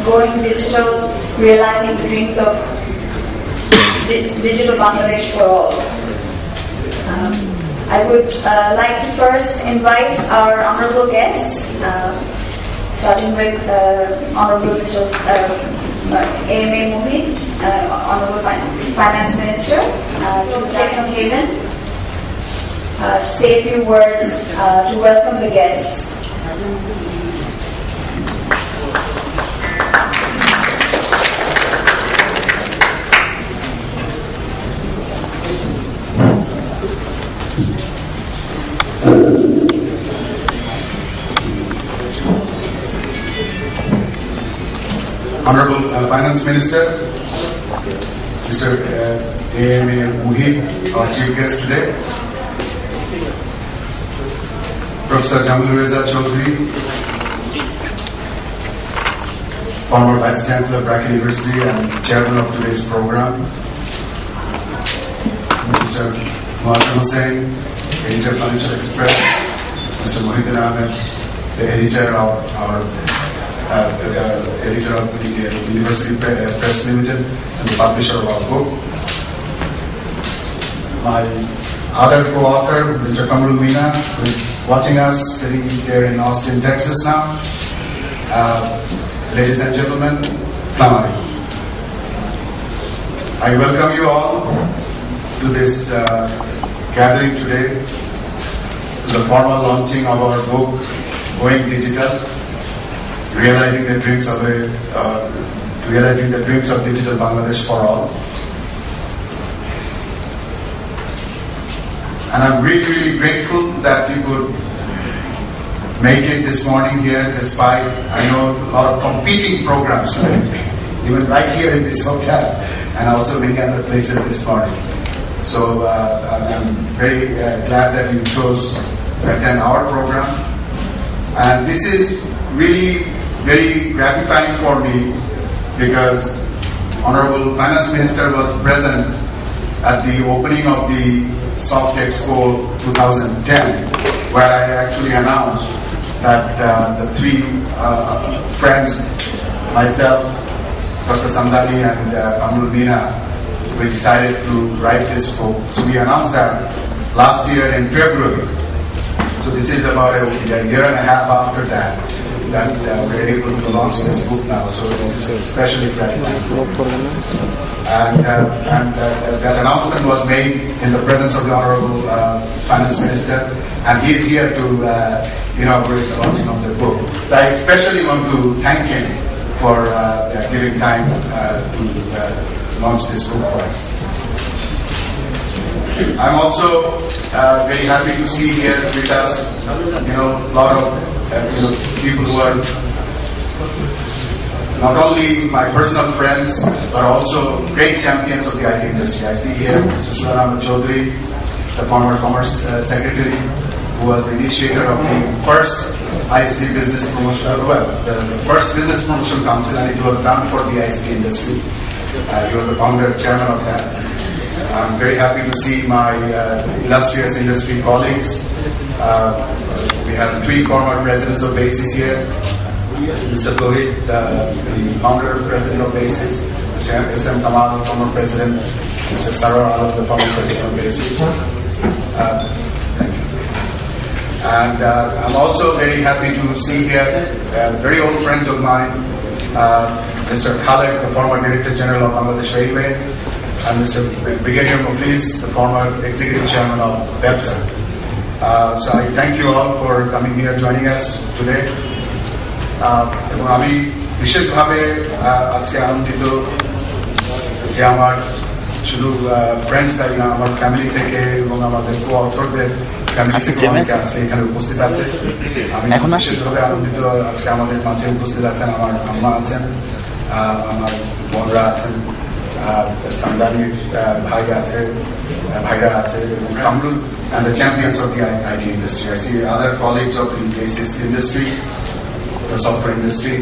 Going digital, realizing the dreams of digital Bangladesh for all. I would like to first invite our honorable guests, starting with Honorable Mr. A.M.A. Mohit, Honorable Finance Minister, to take from Haven, to say a few words to welcome the guests. Honorable Finance Minister, Mr. A.M.A. Mohit, our chief guest today, Professor Jamil Reza Chaudhary, former Vice Chancellor of Dhaka University and Chairman of today's program, Mr. Mohsen Hussain, Editor of Financial Express, Mr. Mohidin Ahmed, the editor of our editor of the University Press Limited and the publisher of our book. My other co-author, Mr. Kamrul Meena, who is watching us sitting here in Austin, Texas now. Ladies and gentlemen, Assalamu alaikum. I welcome you all to this gathering today, to the formal launching of our book, Going Digital, realizing the dreams of digital Bangladesh for all. And I'm really, really grateful that you could make it this morning here, despite, I know, a lot of competing programs today, even right here in this hotel, and also many other places this morning. So I'm very glad that you chose to attend our program. And this is really very gratifying for me because Honorable Finance Minister was present at the opening of the Soft Expo 2010, where I actually announced that the three friends, myself, Dr. Samdani and Kamrul Meena, we decided to write this book. So we announced that last year in February. So this is about a year and a half after that we're able to launch this book now. So this is especially gratifying. And that announcement was made in the presence of the Honorable Finance Minister, and he is here to inaugurate the launching of the book. So I especially want to thank him for giving time to launch this book for us. I'm also very happy to see here with us, a lot of people who are not only my personal friends, but also great champions of the IT industry. I see here Mr. Sulaiman Chaudhary, the former Commerce Secretary, who was the initiator of the first ICT Business Promotion, the first Business Promotion Council, and it was done for the ICT industry. He was the founder, chairman of that. I'm very happy to see my illustrious industry colleagues. We have three former presidents of BASIS here. Mr. Lohit, the founder president of BASIS. Mr. S.M. Kamal, former president. Mr. Sarar Alam, the former president of BASIS. Thank you. And I'm also very happy to see here very old friends of mine, Mr. Khaled, the former Director General of Bangladesh Railway, and Mr. Brigadier Mufliz, the former Executive Chairman of BEPSA. So I thank you all for coming here, joining us today. এবং আমি বিশেষভাবে আজকে আনন্দিত যে আমার শুধু ফ্রেন্ডসরাই না, আমার ফ্যামিলি থেকে এবং আমাদের কো-অথরদের ফ্যামিলি থেকে অনেকে আজকে এখানে উপস্থিত আছে। আমি বিশেষভাবে আনন্দিত আজকে আমাদের মাঝে উপস্থিত আছেন আমার আম্মা আছেন, আমার বোনরা আছেন, সামদানির ভাইরা আছে, এবং Kamrul and the champions of the IT industry. I see other colleagues of the ACC industry, the software industry.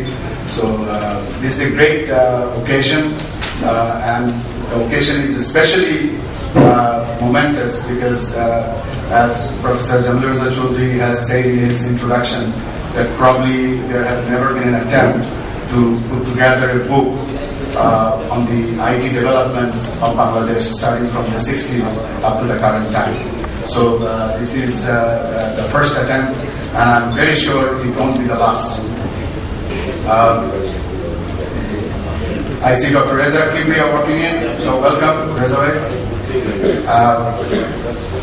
So this is a great occasion, and the occasion is especially momentous because as Professor Jamil Raza Chaudhary has said in his introduction, that probably there has never been an attempt to put together a book on the IT developments of Bangladesh starting from the 60s up to the current time. So this is the first attempt, and I'm very sure it won't be the last. I see Dr. Reza Kibria walking in, so welcome, Reza.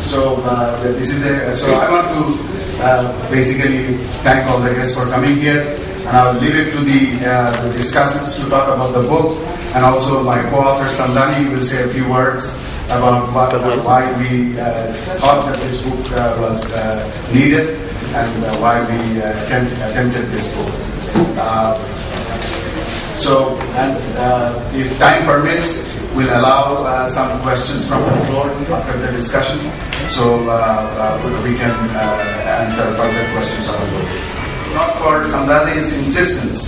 So I want to basically thank all the guests for coming here, and I'll leave it to the discussants to talk about the book, and also my co-author Samdani will say a few words about why we thought that this book was needed, and why we attempted this book. If time permits, we'll allow some questions from the floor after the discussion, so we can answer further questions on the book. Not for Samdani's insistence,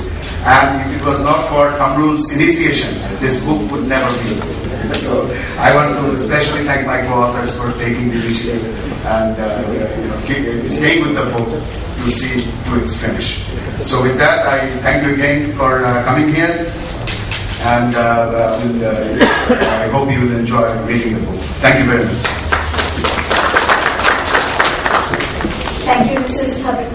and if it was not for Kamrul's initiation, this book would never be. So I want to especially thank my co-authors for taking the initiative and staying with the book to see to its finish. So with that, I thank you again for coming here, and I hope you will enjoy reading the book. Thank you very much. Thank you, Mr. Habib.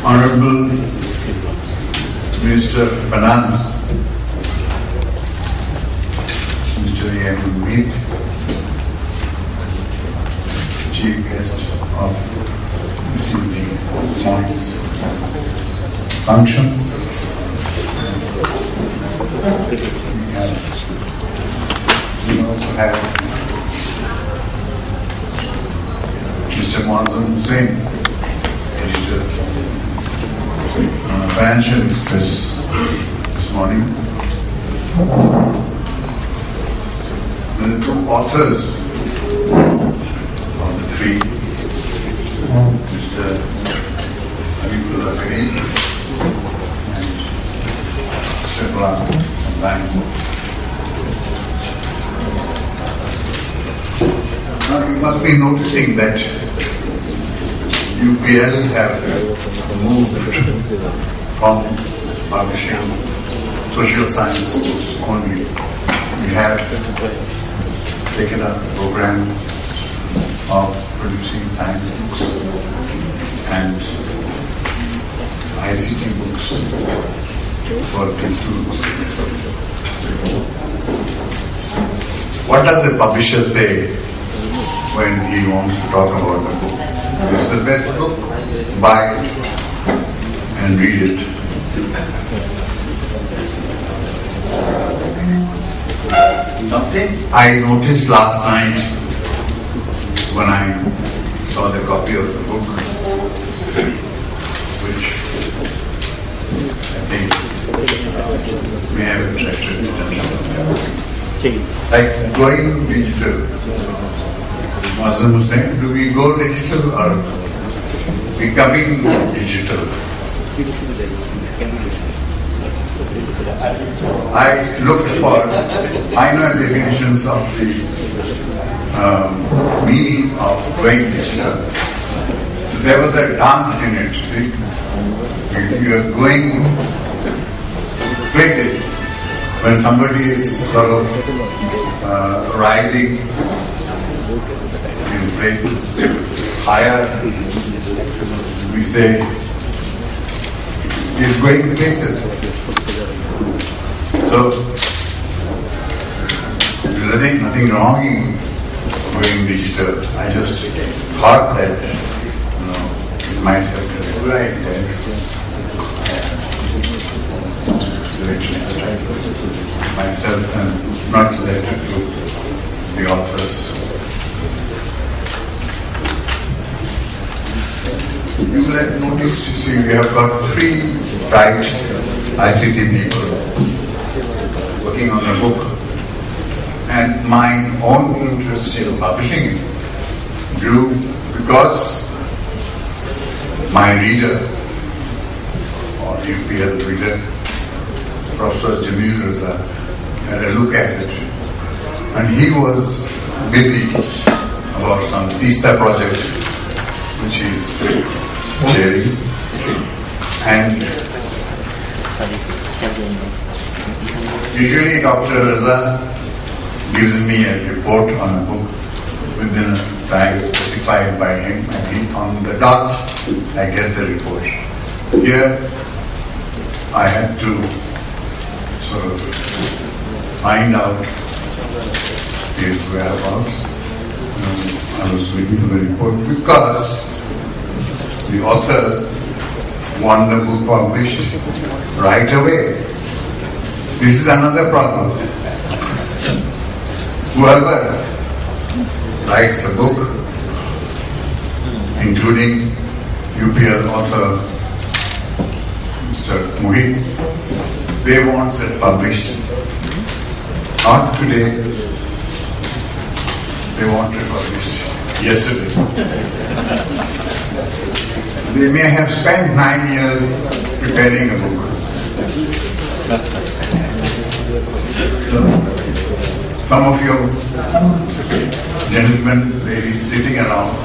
Honorable Minister of Finance, Mr. A.M. Meet, Chief Guest of this morning's function. We also have Mr. Muazzam Hussain, editor Financial Express this morning. The two authors of the three, Mr. Habibullah Karim and Mr. Ghulam from Bangalore. Now you must be noticing that UPL have moved from publishing social science books only. We have taken up the program of producing science books and ICT books for the students. What does the publisher say when he wants to talk about a book? It's the best book, buy it and read it. Something I noticed last night when I saw the copy of the book, which I think may have attracted the attention of everyone. Like going digital. Muazzam Hussain, do we go digital or becoming digital? I looked for minor definitions of the meaning of going digital. So there was a dance in it, see? You are going places when somebody is sort of rising in places higher, we say he's going places. So There's nothing wrong in going digital. I just thought that it might have been a good idea. Myself and not related to the authors. You will have noticed, you see, we have got 3 bright ICT people working on a book. And my own interest in publishing it grew because my reader, or UPL reader, Professor Jamil Raza, had a look at it. And he was busy about some Tista project, which is Jerry. And usually Dr. Raza gives me a report on a book within a time specified by him, and on the dot I get the report. Here I had to sort of find out his whereabouts. I was waiting for the report because the authors want the book published right away. This is another problem. Whoever writes a book, including UPL author Mr. Mohit, they want it published. Not today, they want it published yesterday. They may have spent 9 years preparing a book. Some of you gentlemen, ladies sitting around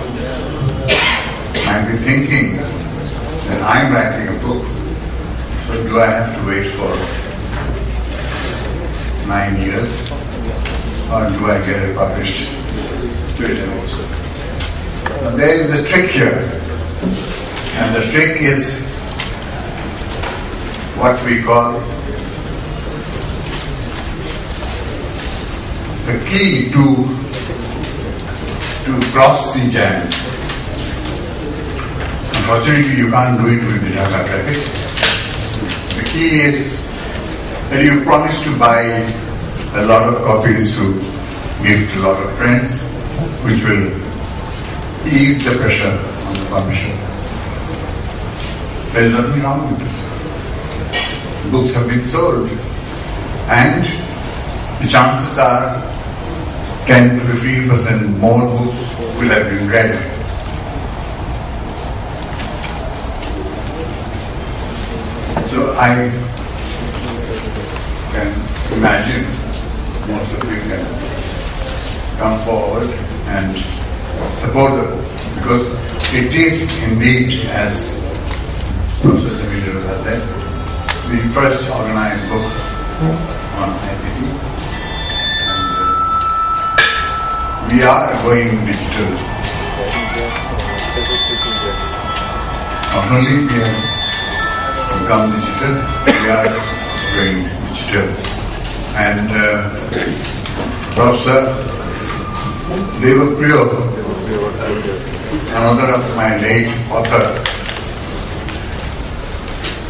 might be thinking that I'm writing a book, so do I have to wait for 9 years, or do I get it published straight away? Now, there is a trick here, and the trick is what we call the key to cross the jam. Unfortunately, you can't do it with the Dhaka traffic. The key is that you promise to buy a lot of copies to give to a lot of friends, which will ease the pressure on the publisher. There is nothing wrong with it. Books have been sold, and the chances are 10 to 15% more books will have been read. So I can imagine most of you can come forward and support the book, because it is indeed, as Professor Jamil has said, the first organized book on ICT. We are going digital. Not only we have become digital, we are going digital. And Professor Devapriyo, another of my late author,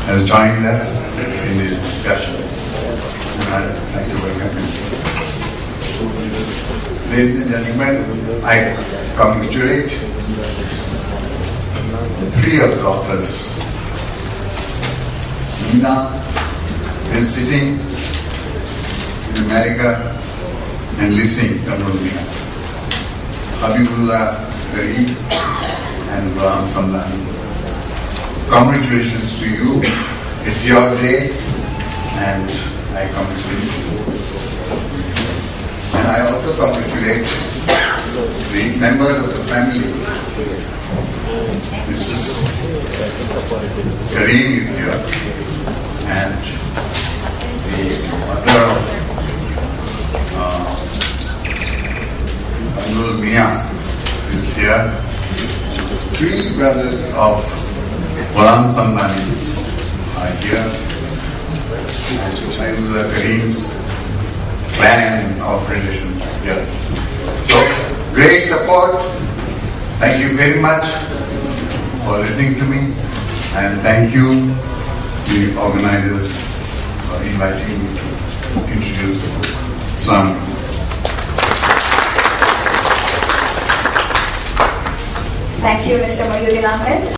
has joined us in this discussion. And I'd like to welcome him. Ladies and gentlemen, I congratulate the 3 of the authors. Nina is sitting in America and listening to Nina. Habibullah Garib and Ram Samlani. Congratulations to you. It's your day, and I congratulate you. And I also congratulate the members of the family. Mrs. Kareem is here, and the mother of Abdul Mia is here. 3 brothers of Ghulam Sambani are here. And Kareem's clan of relations here. So, great support. Thank you very much for listening to me, and thank you, the organizers, for inviting me to introduce the book. Assalamu alaikum. Thank you, Mr. Mohyuddin Ahmed.